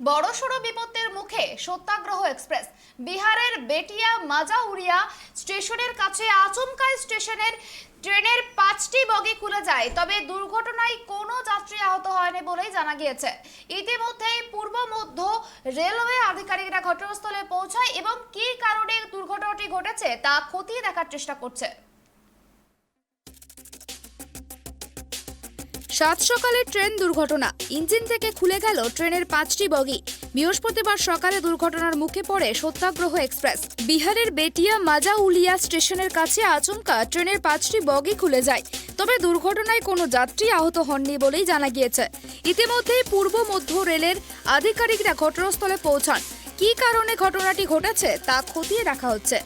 বড়সড় বিপত্তির মুখে সত্যাগ্রহ এক্সপ্রেস। বিহারের বেটিয়া মাজাউরিয়া স্টেশনের কাছে আচমকাই ট্রেনের 5টি বগি খুলে যায়, তবে দুর্ঘটনায় কোনো যাত্রী আহত হয়নি বলেই জানা গিয়েছে। ইতিমধ্যেই পূর্ব মধ্য রেলওয়ে আধিকারিকরা ঘটনাস্থলে পৌঁছায় এবং কী কারণে দুর্ঘটনাটি ঘটেছে তা খতিয়ে দেখার চেষ্টা করছে। সাত সকালে ট্রেন দুর্ঘটনা, ইঞ্জিন থেকে খুলে গেল ট্রেনের 5টি বগি। বৃহস্পতিবার সকালে দুর্ঘটনার মুখে পড়ে সত্যাগ্রহ এক্সপ্রেস। বিহারের বেটিয়া মাজাউলিয়া স্টেশনের কাছে আচমকা ট্রেনের 5টি বগি খুলে যায়, তবে দুর্ঘটনায় কোনো যাত্রী আহত হননি বলেই জানা গিয়েছে। ইতিমধ্যেই পূর্ব মধ্য রেলের আধিকারিকরা ঘটনাস্থলে পৌঁছান। কী কারণে ঘটনাটি ঘটেছে তা খতিয়ে দেখা হচ্ছে।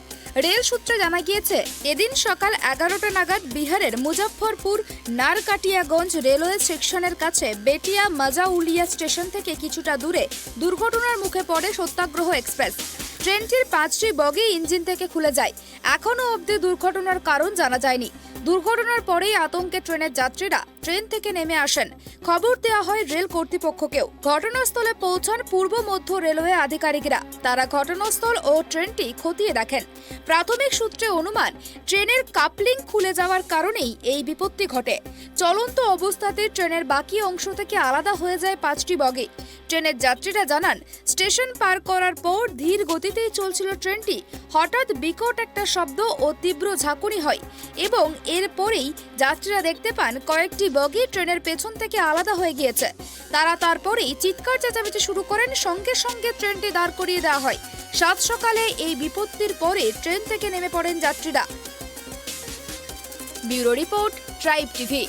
রেল সূত্রে জানা গিয়েছে, এদিন সকাল 11টা নাগাদ বিহারের মুজফ্ফরপুর নারকাটিয়াগঞ্জ রেলওয়ে সেকশনের কাছে বেটিয়া মাজাউলিয়া স্টেশন থেকে কিছুটা দূরে দুর্ঘটনার মুখে পড়ে সত্যাগ্রহ এক্সপ্রেস। ট্রেনটির 5টি বগি ইঞ্জিন থেকে খুলে যায়। এখনও অবধি দুর্ঘটনার কারণ জানা যায়নি। দুর্ঘটনার পরেই আতঙ্কে ট্রেনের যাত্রীরা ট্রেন থেকে নেমে আসেন। খবর দেওয়া হয় রেল কর্তৃপক্ষকেও। ঘটনাস্থলে পৌঁছান পূর্ব মধ্য রেলওয়ে আধিকারিকরা। তারা ঘটনাস্থল ও ট্রেনটি খতিয়ে দেখেন। প্রাথমিক সূত্রে অনুমান, ট্রেনের কাপলিং খুলে যাওয়ার কারণেই এই বিপত্তি ঘটে। চলন্ত অবস্থাতে ট্রেনের বাকি অংশ থেকে আলাদা হয়ে যায় 5টি বগি। ট্রেনের যাত্রীরা জানান, স্টেশন পার করার পর ধীর গতিতেই চলছিল ট্রেনটি। হঠাৎ বিকট একটা শব্দ ও তীব্র ঝাঁকুনি হয় এবং এরপরেই যাত্রীরা দেখতে পান কয়েকটি বগি ট্রেনের পেছন থেকে আলাদা হয়ে গিয়েছে। তারা তারপরেই চিৎকার চেঁচামেচি শুরু করেন। সঙ্গে সঙ্গে ট্রেনটি দাঁড় করিয়ে দেওয়া হয়। সাত সকালে এই বিপত্তির পরে ট্রেন থেকে নেমে পড়েন যাত্রীরা। Bureau report, tribe TV.